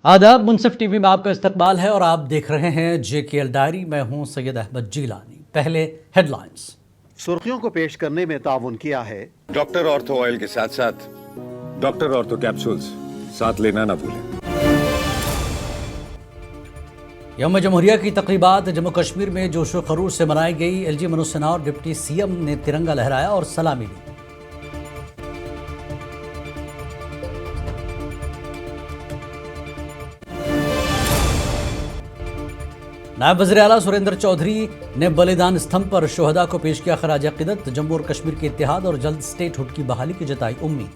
आदाब। मुनसिफ टीवी में आपका इस्तकबाल है और आप देख रहे हैं JKL डायरी। मैं हूं सैयद अहमद जीलानी। पहले हेडलाइंस। सुर्खियों को पेश करने में ताउन किया है डॉक्टर ऑर्थो ऑयल के साथ साथ डॉक्टर ऑर्थो कैप्सूल्स साथ लेना ना भूलें। यौम जमहूरिया की तकरीबात जम्मू कश्मीर में जोशो खरूश से मनाई गई। LG मनोज सिन्हा और डिप्टी CM ने तिरंगा लहराया और सलामी ली। नायब वज़ीर आला सुरेंद्र चौधरी ने बलिदान स्तंभ पर शोहदा को पेश किया खराज अक़ीदत। जम्मू और कश्मीर के इत्तेहाद और जल्द स्टेटहुड की बहाली की जताई उम्मीद।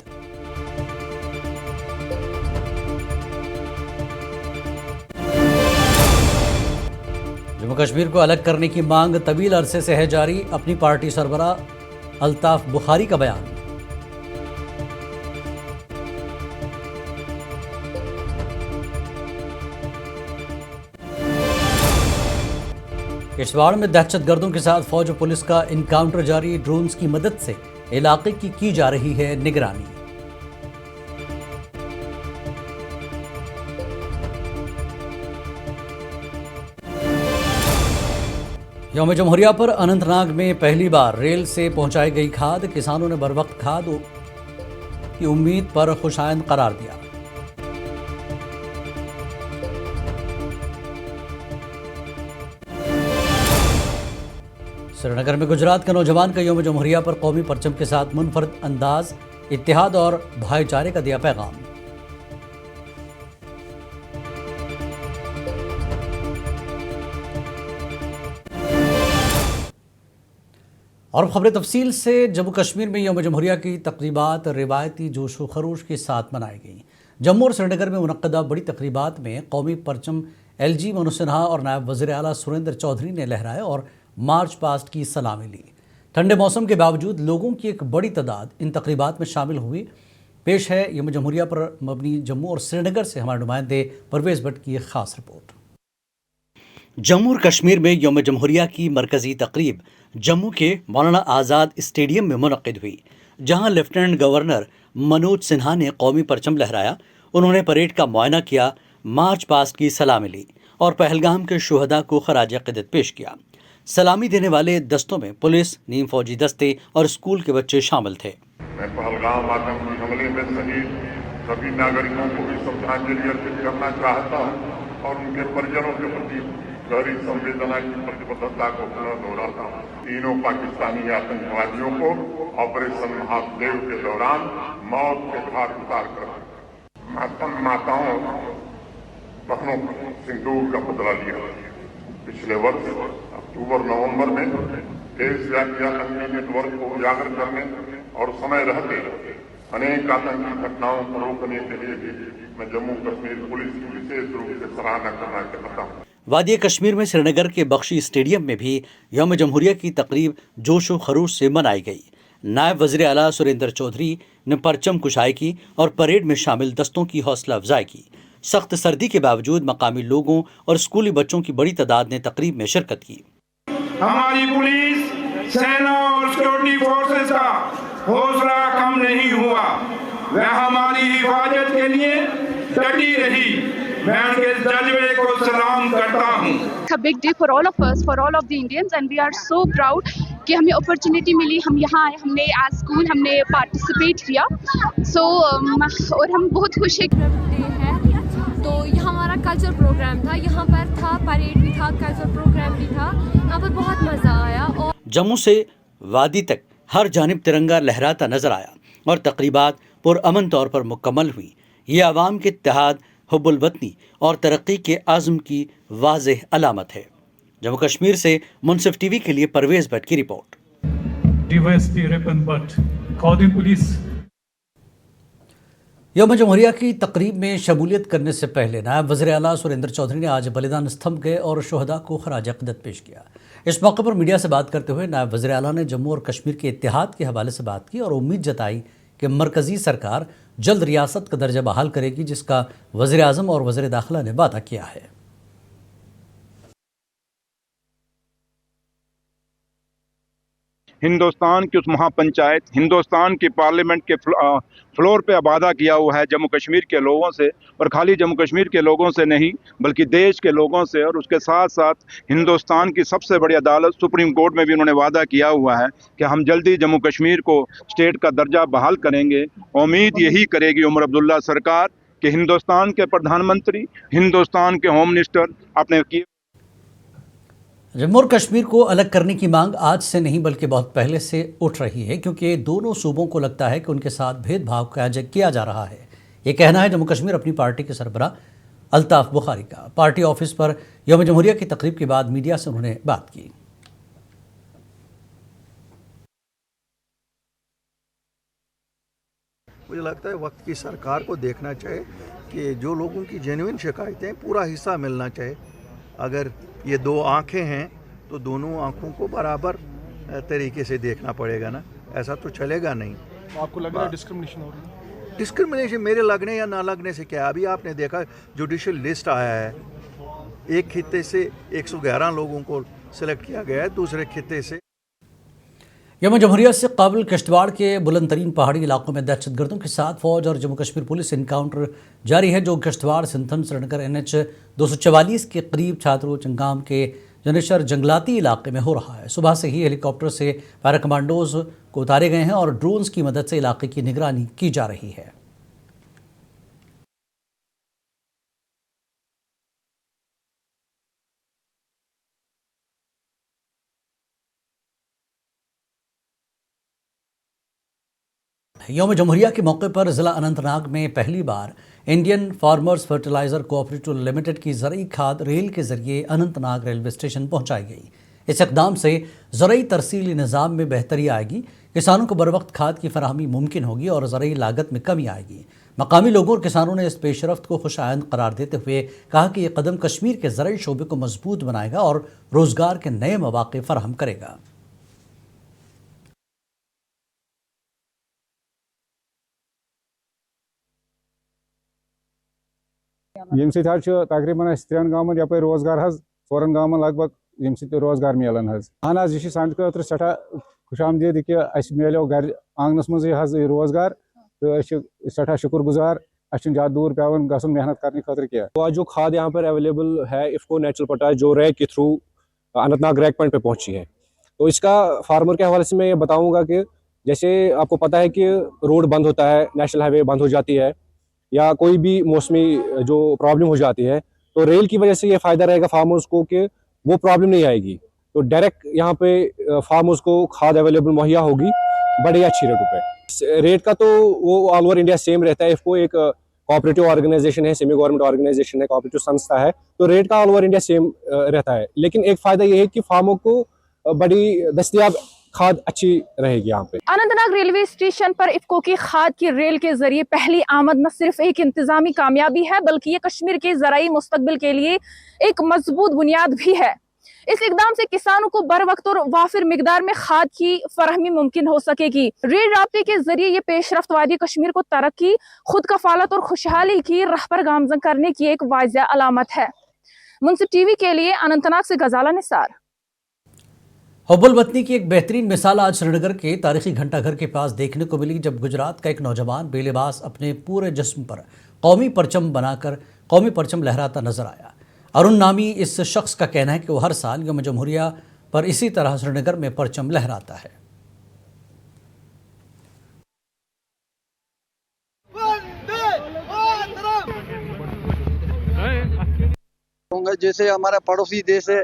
जम्मू कश्मीर को अलग करने की मांग तवील अरसे से है जारी। अपनी पार्टी सरबराह अल्ताफ बुखारी का बयान। किश्तवाड़ में दहशतगर्दों के साथ फौज और पुलिस का इनकाउंटर जारी। ड्रोन्स की मदद से इलाके की जा रही है निगरानी। यौम जमहूरिया पर अनंतनाग में पहली बार रेल से पहुंचाई गई खाद। किसानों ने बर वक्त खाद की उम्मीद पर खुशाइंद करार दिया। श्रीनगर में गुजरात के नौजवान का यौम जमहूरिया पर कौमी परचम के साथ मुनफरद अंदाज, इत्तेहाद और भाईचारे का दिया पैगाम। और खबरें तफसील से। जम्मू कश्मीर में यौम जमहूरिया की तकरीबात रिवायती जोशो खरोश के साथ मनाई गई। जम्मू और श्रीनगर में मुनक्कदा बड़ी तकरीबात में कौमी परचम LG मनोज सिन्हा और नायब वज़ीर आला सुरेंद्र चौधरी ने लहराए और मार्च पास्ट की सलामी ली। ठंडे मौसम के बावजूद लोगों की एक बड़ी तादाद इन तकरीबात में शामिल हुई। पेश है यौम जमहूरिया पर मबनी जम्मू और श्रीनगर से हमारे नुमाइंदे परवेज़ भट्ट की एक खास रिपोर्ट। जम्मू और कश्मीर में यौम जमहूरिया की मरकजी तकरीब जम्मू के मौलाना आज़ाद स्टेडियम में मुनक्किद हुई, जहां लेफ्टिनेंट गवर्नर मनोज सिन्हा ने कौमी परचम लहराया। उन्होंने परेड का मुआयना किया, मार्च पास्ट की सलामी ली और पहलगाम के शुहदा को खराज अक़ीदत पेश किया। सलामी देने वाले दस्तों में पुलिस, नीम फौजी दस्ते और स्कूल के बच्चे शामिल थे। मैं पहलगाम आतंकी हमले में शहीद सभी नागरिकों को भी श्रद्धांजलि अर्पित करना चाहता हूँ और उनके परिजनों के प्रति गहरी संवेदना की प्रतिबद्धता को पुनः दोहराता हूँ। तीनों पाकिस्तानी आतंकवादियों को ऑपरेशन महादेव के दौरान मौत के घाट उतार कर माताओं बहनों पर सिंदूर का बदला लिया। पिछले वर्ष अक्टूबर-नवंबर में देशव्यापी आतंकी नेटवर्क को उजागर करने और समय रहते अनेक आतंकी घटनाओं को रोकने के लिए भी मैं जम्मू कश्मीर पुलिस की विशेष रूप से सराहना करना चाहता हूँ। वादी कश्मीर में श्रीनगर के बख्शी स्टेडियम में भी यौम जमहूरिया की तकरीब जोशो खरूश से मनाई गई। नायब वज़ीर आला सुरेंद्र चौधरी ने परचम कुशाई की और परेड में शामिल दस्तों की हौसला अफजाई की। सख्त सर्दी के बावजूद मकामी लोगों और स्कूली बच्चों की बड़ी तादाद ने तकरीब में शिरकत की। हमारी पुलिस, सेना और सिक्योरिटी फोर्सेस का हौसला कम नहीं हुआ। वह हमारी हिफाजत के लिए डटी रही। मैं उनके जज्बे को सलाम करता हूँ। It's a big day for all of us, for all of the Indians, and we are so proud कि हमें अपॉर्चुनिटी मिली। हम यहाँ आए, हमने आज स्कूल हमने पार्टिसिपेट किया। और हम बहुत खुश हैं। तो यहाँ हमारा कल्चर प्रोग्राम था, यहाँ पर था परेड भी था, कल्चर प्रोग्राम भी था। यहाँ पर बहुत मज़ा आया। और जम्मू से वादी तक हर जानिब तिरंगा लहराता नजर आया और तकरीबात पुरअमन तौर पर मुकम्मल हुई। ये आवाम के इत्तेहाद, हुब्बुल वतनी और तरक्की के आज़म की वाज़ेह अलामत है। जम्मू कश्मीर से मुनसिफ टीवी के लिए परवेज़ भट्ट की रिपोर्ट। यौम जमहूरिया की तकरीब में शमूलियत करने से पहले नायब वज़ीर आला सुरेंद्र चौधरी ने आज बलिदान स्तंभ गए और शोहदा को खराज अक़ीदत पेश किया। इस मौके पर मीडिया से बात करते हुए नायब वज़ीर आला ने जम्मू और कश्मीर के इत्तेहाद के हवाले से बात की और उम्मीद जताई कि मरकज़ी सरकार जल्द रियासत का दर्जा बहाल करेगी, जिसका वज़ीर आज़म और वज़ीर दाखिला ने वादा किया है। हिंदुस्तान की उस महापंचायत, हिंदुस्तान की पार्लियामेंट के फ्लोर पे वादा किया हुआ है जम्मू कश्मीर के लोगों से, और खाली जम्मू कश्मीर के लोगों से नहीं बल्कि देश के लोगों से, और उसके साथ साथ हिंदुस्तान की सबसे बड़ी अदालत सुप्रीम कोर्ट में भी उन्होंने वादा किया हुआ है कि हम जल्दी जम्मू कश्मीर को स्टेट का दर्जा बहाल करेंगे। उम्मीद यही करेगी उमर अब्दुल्ला सरकार कि हिंदुस्तान के प्रधानमंत्री, हिंदुस्तान के होम मिनिस्टर अपने किए। जम्मू और कश्मीर को अलग करने की मांग आज से नहीं बल्कि बहुत पहले से उठ रही है, क्योंकि दोनों सूबों को लगता है कि उनके साथ भेदभाव किया जा रहा है। ये कहना है जम्मू कश्मीर अपनी पार्टी के सरबराह अल्ताफ बुखारी का। पार्टी ऑफिस पर यौम जमहूरिया की तकरीब के बाद मीडिया से उन्होंने बात की। मुझे लगता है वक्त की सरकार को देखना चाहिए कि जो लोगों की जेन्युइन शिकायतें पूरा हिस्सा मिलना चाहिए। अगर ये दो आंखें हैं तो दोनों आंखों को बराबर तरीके से देखना पड़ेगा ना, ऐसा तो चलेगा नहीं। आपको लग रहा है डिस्क्रिमिनेशन हो रही है? डिस्क्रिमिनेशन मेरे लगने या ना लगने से क्या, अभी आपने देखा जुडिशल लिस्ट आया है, एक खित्ते से 111 लोगों को सिलेक्ट किया गया है, दूसरे खित्ते से। यौम जमहूरिया से काबिल किश्तवाड़ के बुलंद तरीन पहाड़ी इलाकों में दहशतगर्दों के साथ फौज और जम्मू कश्मीर पुलिस इनकाउंटर जारी है, जो किश्तवाड़ सिंथन श्रीनगर NH 244 के करीब छात्रों चंगाम के जनेश्वर जंगलाती इलाके में हो रहा है। सुबह से ही हेलीकॉप्टर से पैरा कमांडोज को उतारे गए हैं और ड्रोन्स की मदद से इलाके की निगरानी की जा रही है। यौम जमहूरिया के मौके पर ज़िला अनंतनाग में पहली बार Indian farmers fertiliser cooperative limited की ज़रई खाद रेल के ज़रिए अनंतनाग रेलवे स्टेशन पहुंचाई गई। इस इक़दाम से ज़रई तरसीली निज़ाम में बेहतरी आएगी, किसानों को बर वक्त खाद की फराहमी मुमकिन होगी और ज़रई लागत में कमी आएगी। मकामी लोगों और किसानों ने इस पेशरफ्त को खुशायंद करार देते हुए कहा कि यह कदम कश्मीर के ज़रई शोबे को मजबूत बनाएगा और रोज़गार के नए मौक़े फराहम करेगा। यम तकरीबन 3 गाँव यप रोजगार 4 गाँव लगभग यम रोजगार मिलान अहन यह सान खर सठा खुश आमदीद कि मिलो घर आंगनस मज रोजगार, तो सठा शुक्र गुजार। ज़्यादा दूर पेवन गसन मेहनत करने खतर क्या। जो खाद यहाँ पर अवेलेबल है इफ्को नेचुरल पोटाश जो रैक के थ्रू अनंतनाग रैक पॉइंट पे पहुंची है, तो इसका फार्मर के हवाले से मैं ये बताऊंगा कि जैसे आपको पता है कि रोड बंद होता है, नेशनल हाईवे बंद हो जाती है या कोई भी मौसमी जो प्रॉब्लम हो जाती है, तो रेल की वजह से ये फ़ायदा रहेगा फार्मर्स को कि वो प्रॉब्लम नहीं आएगी। तो डायरेक्ट यहाँ पे फार्मर्स को खाद अवेलेबल मुहैया होगी बड़े अच्छी रेटों पे। रेट का तो वो ऑल ओवर इंडिया सेम रहता है। इफ़को एक कोऑपरेटिव ऑर्गेनाइजेशन है, सेमी गवर्नमेंट ऑर्गेनाइजेशन है, कोऑपरेटिव संस्था है, तो रेट का ऑल ओवर इंडिया सेम रहता है। लेकिन एक फ़ायदा ये है कि फार्मर को बड़ी दस्तयाब खाद अच्छी रहेगी यहाँ पे। अनंतनाग रेलवे स्टेशन पर इफ्को की खाद की रेल के जरिए पहली आमद न सिर्फ एक इंतजामी कामयाबी है बल्कि ये कश्मीर के ज़राई मुस्तकबिल के लिए एक मजबूत बुनियाद भी है। इस इकदाम से किसानों को बर वक्त और वाफिर मिकदार में खाद की फराहमी मुमकिन हो सकेगी। रेल राब्ते के जरिए ये पेशरफ्त वादी कश्मीर को तरक्की, खुद कफालत और खुशहाली की राह पर गामजन करने की एक वाज़ेह अलामत है। मुंसिफ टीवी के लिए अनंतनाग से गजाला निसार। हुब्बुल वतनी की एक बेहतरीन मिसाल आज श्रीनगर के तारीखी घंटाघर के पास देखने को मिली, जब गुजरात का एक नौजवान बेलिबास अपने पूरे जिस्म पर कौमी परचम बनाकर कौमी परचम लहराता नजर आया। अरुण नामी इस शख्स का कहना है कि वो हर साल यौम जमहूरिया पर इसी तरह श्रीनगर में परचम लहराता है। जैसे हमारा पड़ोसी देश है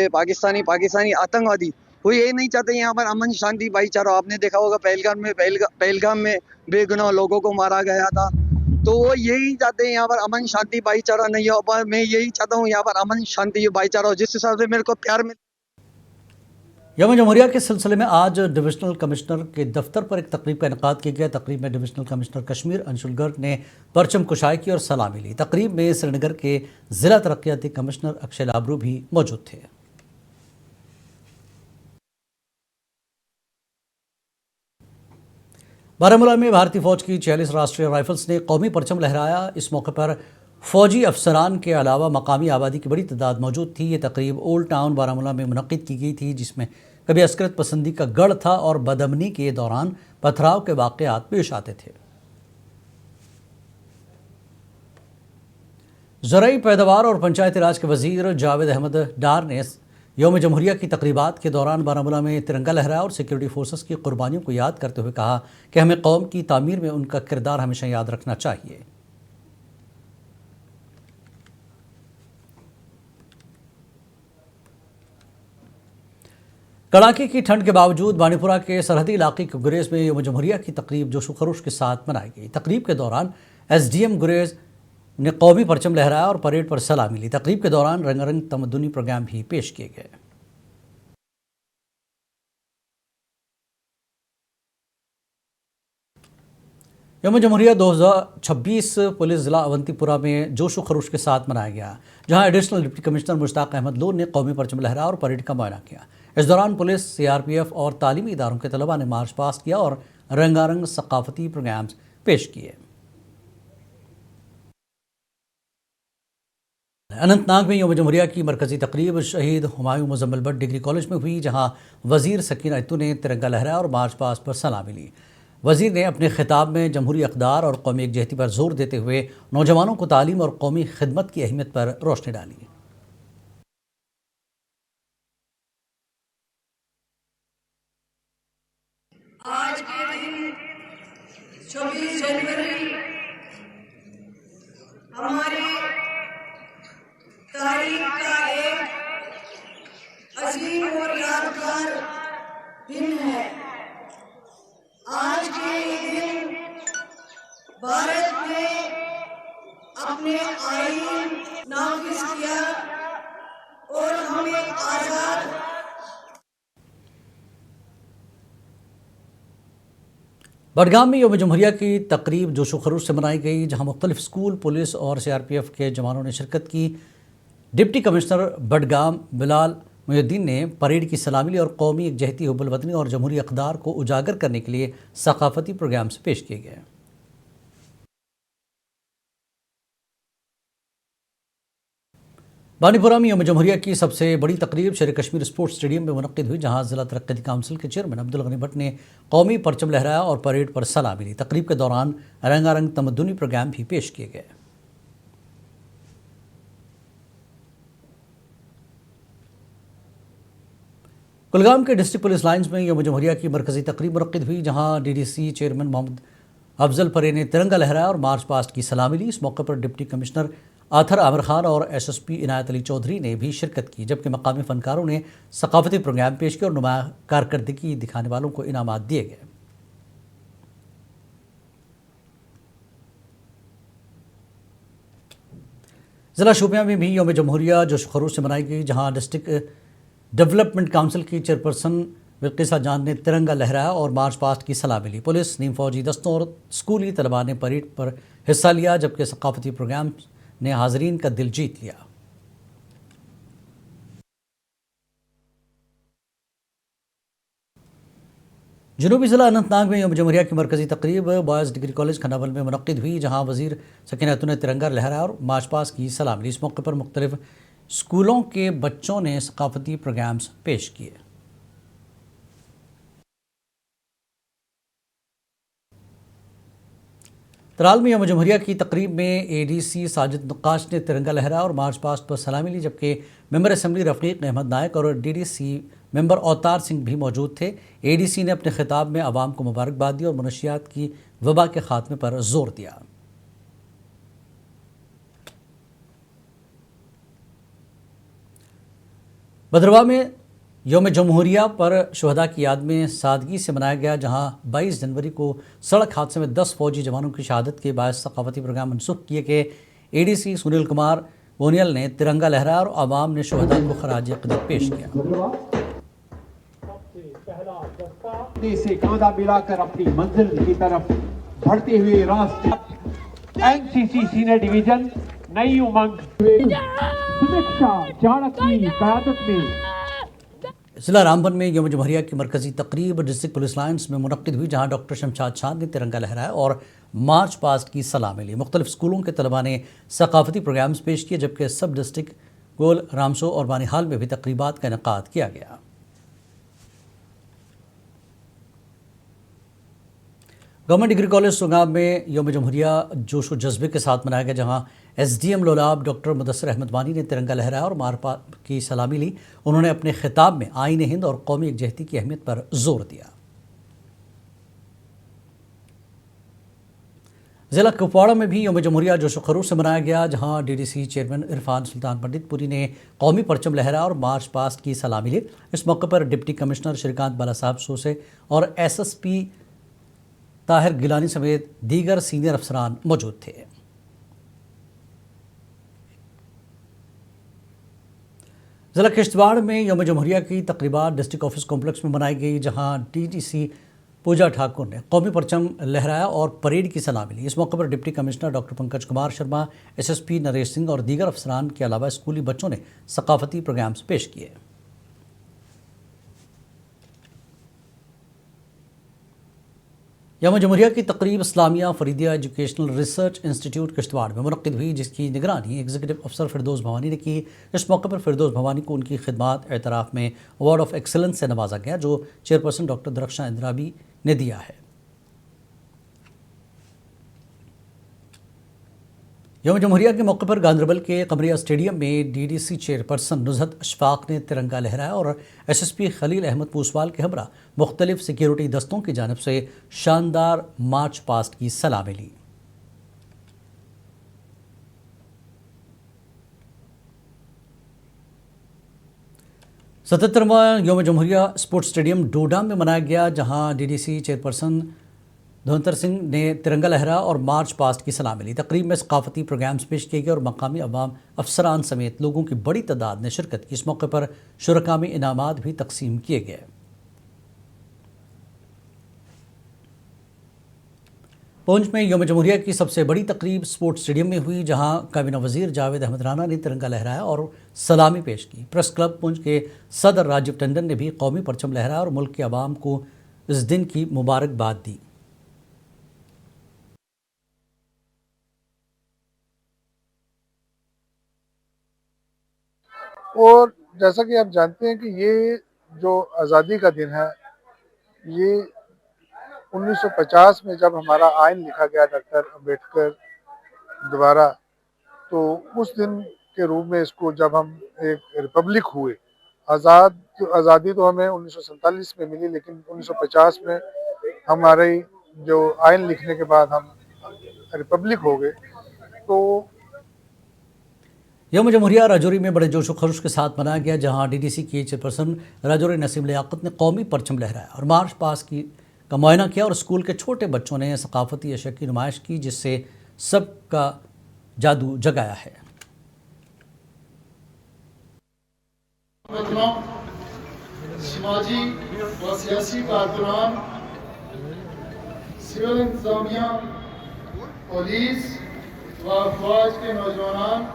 पाकिस्तानी आतंकवादी, वो ये नहीं चाहते यहाँ पर अमन शांति भाईचारा। आपने देखा होगा पहलगाम में बेगुनाह लोगों को मारा गया था, तो वो यही चाहते हैं यहाँ पर अमन शांति भाईचारा नहीं हो। पर मैं यही चाहता हूँ यहाँ पर अमन शांति भाईचारा हो, जिस हिसाब से मेरे को प्यार मिल। यौम जमहूरिया के सिलसिले में आज डिविजनल कमिश्नर के दफ्तर पर एक तकरीब का इनेकाद किया गया। तकरीब में डिविजनल कमिश्नर कश्मीर अंशुल गर्ग ने परचम कुशाई की और सलामी ली। तकरीब में श्रीनगर के जिला तरक्याती कमिश्नर अक्षय लाबरू भी मौजूद थे। बारामूला में भारतीय फौज की 46 राष्ट्रीय राइफल्स ने कौमी परचम लहराया। इस मौके पर फौजी अफसरान के अलावा मकामी आबादी की बड़ी तादाद मौजूद थी। ये तकरीब ओल्ड टाउन बारामूला में मुनक्किद की गई थी, जिसमें कभी अस्करत पसंदी का गढ़ था और बदअमनी के दौरान पथराव के वाक़यात पेश आते थे। ज़राई पैदावार और पंचायती राज के वजीर जावेद अहमद डार ने यौम जमहूरिया की तकरीबात के दौरान बारामूला में तिरंगा लहराया और सिक्योरिटी फोर्सेस की कुर्बानियों को याद करते हुए कहा कि हमें कौम की तामीर में उनका किरदार हमेशा याद रखना चाहिए। कड़ाके की ठंड के बावजूद बानीपुरा के सरहदी इलाके के गुरेज में यौम जमहूरिया की तकरीब जोश खरोश के साथ मनाई गई। तकरीब के दौरान SDM गुरेज ने कौमी परचम लहराया और परेड पर सलामी ली। तकरीब के दौरान रंगारंग तमद्दुनी प्रोग्राम भी पेश किए गए। यौम जमहूरिया 2026 पुलिस जिला अवंतीपुरा में जोश खरोश के साथ मनाया गया, जहां additional deputy commissioner Mushtaq Ahmad Lone ने कौमी परचम लहराया और परेड का मुआयना किया। इस दौरान पुलिस, CRPF और तालीमी इदारों के तलबा ने मार्च पास्ट किया और रंगारंग सकाफती प्रोग्राम्स पेश किए। अनंतनाग में यौम जमहूरिया की मरकजी तकरीब शहीद हुमायूं मुजम्मिल भट्ट डिग्री कॉलेज में हुई, जहां वजीर सकीना इत्तू ने तिरंगा लहराया और मार्च पास्ट पर सलामी ली। वजीर ने अपने खिताब में जमहूरी अक़दार और कौमी एकजहती पर जोर देते हुए नौजवानों को तालीम और कौमी खिदमत की अहमियत पर रोशनी डाली। आज के दिन 26 जनवरी हमारी तारीख का एक अजीम और यादगार दिन है। आज के दिन भारत ने अपने आईन नाफिज किया और हम एक आजाद बडगाम में यौम जमहूरिया की तकरीब जोशो खरोश से मनाई गई, जहां मुख्तलिफ स्कूल, पुलिस और CRPF के जवानों ने शिरकत की। डिप्टी कमिश्नर बडगाम बिलाल मुहिउद्दीन ने परेड की सलामी ली और कौमी एकजहती, हुब्बुल वतनी और जमहूरी अक़दार को उजागर करने के लिए सकाफती प्रोग्राम्स पेश किए गए। बानीपुरा में यौम जमहूरिया की सबसे बड़ी तकरीब शेर कश्मीर स्पोर्ट्स स्टेडियम में मुनक्किद हुई, जहां जिला तरक्की काउंसिल के चेयरमैन अब्दुल गनी भट्ट ने कौमी परचम लहराया और परेड पर सलामी ली। तकरीब के दौरान रंगारंग तमद्दुनी प्रोग्राम भी पेश किए गए। कुलगाम के डिस्ट्रिक्ट पुलिस लाइन्स में यौम जमहूरिया की मरकजी तकरीब मुनक्किद हुई, जहां DDC चेयरमैन मोहम्मद अफजल परे ने तिरंगा लहराया और मार्च पास्ट की सलामी ली। इस मौके पर डिप्टी कमिश्नर आथर आमिर खान और SSP इनायत अली चौधरी ने भी शिरकत की, जबकि मकामी फनकारों ने सकाफती प्रोग्राम पेश किए और नुमाया कारकर्दगी दिखाने वालों को इनामात दिए गए। जिला शोपियां में भी यौम जमहूरिया जोश खरोश से मनाई गई, जहां डिस्ट्रिक्ट डेवलपमेंट काउंसिल की चेयरपर्सन बिल्किसा जान ने तिरंगा लहराया और मार्च पास्ट की सलामी ली। पुलिस, नीम फौजी दस्तों और स्कूली तलबा ने परेड पर हिस्सा लिया, जबकि सकाफती प्रोग्राम ने हाजरीन का दिल जीत लिया। जनूबी ज़िला अनंतनाग में यौम जमहूरिया की मरकजी तकरीब बॉयज़ डिग्री कॉलेज खंडावल में मुनक्किद हुई, जहां वजीर सकीना इत्तू ने तिरंगा लहराया और मार्च पास्ट की सलामी ली। इस मौके पर मुख्तलिफ स्कूलों के बच्चों ने सकाफती प्रोग्राम्स पेश किए। तराल में यौम जमहूरिया की तकरीब में ADC साजिद नक्काश ने तिरंगा लहराया और मार्च पास्ट पर सलामी ली, जबकि मेंबर असम्बली रफ़ीक अहमद नायक और DDC मेंबर अवतार सिंह भी मौजूद थे। ADC ने अपने खिताब में आवाम को मुबारकबाद दी और मनशियात की वबा के खात्मे पर जोर दिया। भद्रवाह में यौम जमहूरिया पर शुहदा की याद में सादगी से मनाया गया, जहां 22 जनवरी को सड़क हादसे में 10 फौजी जवानों की शहादत के बायस सकाफती प्रोग्राम मनसूख किए गए। ADC सुनील कुमार बोनियल ने तिरंगा लहराया और आवाम ने शुहदा को खराज अक़ीदत पेश किया। से कांधा मिलाकर अपनी मंजिल की तरफ बढ़ते हुए राष्ट्र NCC सीनियर डिवीजन नई उमंग सुरक्षा चाणक की क़यादत में जिला रामबन में यौम जमहूरिया की मरकजी तकरीब डिस्ट्रिक्ट पुलिस लाइन्स में मुनक्किद हुई, जहां डॉक्टर शमशाद चांद ने तिरंगा लहराया और मार्च पास्ट की सलामी ली। मुख्तलिफ स्कूलों के तलबा ने सकाफती प्रोग्राम्स पेश किए, जबकि सब डिस्ट्रिक्ट गोल, रामसो और बानीहाल में भी तकरीबात का इनेकाद किया गया। गवर्नमेंट डिग्री कॉलेज सुगाम में यौम जमहूरिया जोश व जज्बे के साथ मनाया गया, जहां एसडीएम लोलाब डॉक्टर मुदस्सिर अहमद वानी ने तिरंगा लहराया और मारपा की सलामी ली। उन्होंने अपने खिताब में आईन हिंद और कौमी यकजहती की अहमियत पर जोर दिया। जिला कुपवाड़ा में भी यौम जमहूरिया जोश खरूश से मनाया गया, जहां डीडीसी चेयरमैन इरफान सुल्तान पंडितपुरी ने कौमी परचम लहराया और मार्च पास्ट की सलामी ली। इस मौके पर डिप्टी कमिश्नर श्रीकांत बाला साहब सोसे और एसएसपी ताहिर गिलानी समेत दीगर सीनियर अफसरान मौजूद थे। जिला किश्तवाड़ में यौम जमहूरिया की तकरीबात डिस्ट्रिक्ट ऑफिस कॉम्प्लेक्स में मनाई गई, जहां डीडीसी पूजा ठाकुर ने कौमी परचम लहराया और परेड की सलामी ली। इस मौके पर deputy commissioner doctor Pankaj Kumar Sharma, SSP Naresh Singh और दीगर अफसरान के अलावा स्कूली बच्चों ने सकाफती प्रोग्राम्स पेश किए। यौम जमहूरिया की तकरीब Islamia Faridia educational research institute Kishtwar में मुनक्किद हुई, जिसकी निगरानी एग्जीक्यूटिव अफसर फिरदौस भवानी ने की। इस मौके पर फिरदौस भवानी को उनकी खिदमात एतराफ़ में अवार्ड ऑफ एक्सीलेंस से नवाजा गया, जो चेयरपर्सन डॉक्टर दरख्शां इंदिराबी ने दिया है। यौम जमहूरिया के मौके पर गांधरबल के कमरिया स्टेडियम में डीडीसी चेयरपर्सन नुज़हत अशफाक ने तिरंगा लहराया और एसएसपी खलील अहमद पूसवाल के हमरा मुख्तलिफ सिक्योरिटी दस्तों की जानिब से शानदार मार्च पास्ट की सलामी ली। सतहत्तरवां यौम जमहूरिया स्पोर्ट्स स्टेडियम डोडा में मनाया गया, जहां डीडीसी चेयरपर्सन धुरंधर सिंह ने तिरंगा लहरा और मार्च पास्ट की सलामी ली। तकरीब में सकाफती प्रोग्राम्स पेश किए गए और मकामी अवाम अफसरान समेत लोगों की बड़ी तादाद ने शिरकत की। इस मौके पर शुरका में इनामात भी तकसीम किए गए। पुंछ में यौम जमहूरिया की सबसे बड़ी तकरीब स्पोर्ट्स स्टेडियम में हुई, जहां काबीना वजीर जावेद अहमद राना ने तिरंगा लहराया और सलामी पेश की। प्रेस क्लब पुंछ के सदर राजीव टंडन ने भी कौमी परचम लहराया और मुल्क के अवाम को इस दिन की मुबारकबाद दी। और जैसा कि आप जानते हैं कि ये जो आज़ादी का दिन है, ये 1950 में जब हमारा आइन लिखा गया डॉक्टर अम्बेडकर द्वारा, तो उस दिन के रूप में इसको जब हम एक रिपब्लिक हुए, आज़ादी तो हमें 1947 में मिली, लेकिन 1950 में हमारे जो आइन लिखने के बाद हम रिपब्लिक हो गए। तो यौम जमहूरिया राजौरी में बड़े जोश व खरोश के साथ मनाया गया, जहां डीडीसी के चेयरपर्सन राजौरी नसीम लियाकत ने कौमी परचम लहराया और मार्च पास्ट का मुआयना किया और स्कूल के छोटे बच्चों ने सकाफती अशया की नुमाइश की, जिससे सबका जादू जगाया है। समाजी व सियासी कारकुनान, सिविल इंतजामिया, पुलिस व फौज के नौजवान,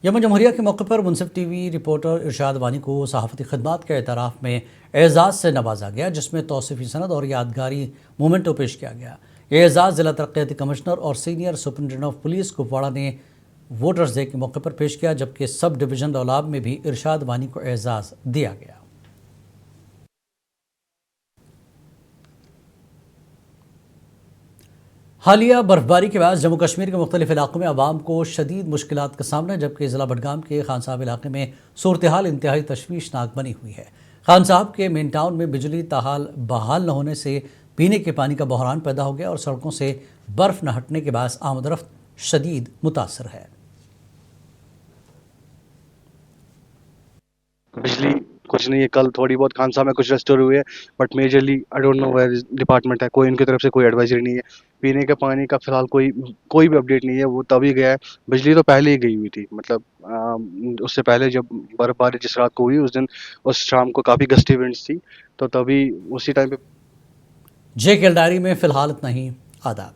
यौम जमहूरिया के मौके पर मुनसिफ टीवी रिपोर्टर इरशाद वानी को सहाफ़ती खिदमात के एतराफ़ में एजाज़ से नवाजा गया, जिसमें तौसीफ़ी सनद और यादगारी मोमेंटो पेश किया गया। ये एजाज़ ज़िला तरक्याती कमिश्नर और senior superintendent of police Kupwara ने वोटर्स डे के मौके पर पेश किया, जबकि सब डिवीज़न लौलाब में भी इरशाद वानी को एजाज़ दिया गया। हालिया बर्फबारी के बाद जम्मू कश्मीर के मुख्तलिफ इलाकों में आवाम को शदीद मुश्किलात का सामना है, जबकि ज़िला बडगाम के खान साहब इलाके में सूरत हाल इंतहाई तशवीशनाक बनी हुई है। खान साहब के मेन टाउन में बिजली ताहाल बहाल न होने से पीने के पानी का बहरान पैदा हो गया और सड़कों से बर्फ़ न हटने के बाद आमदरफ्त शदीद मुतासर है। बिजली कुछ नहीं है, कल थोड़ी बहुत खान साहब में कुछ रेस्टोर हुए हैं, but majorly I don't know where department है, कोई इनकी तरफ से कोई एडवाइजरी नहीं है। पीने के पानी का फिलहाल कोई भी अपडेट नहीं है, वो तभी गया है। बिजली तो पहले ही गई हुई थी, मतलब उससे पहले जब बर्फबारी जिस रात को हुई उस शाम को काफ़ी गस्टी विंड्स थी, तो तभी उसी टाइम पे। जे के डायरी में फ़िलहाल इतना ही। आदाब।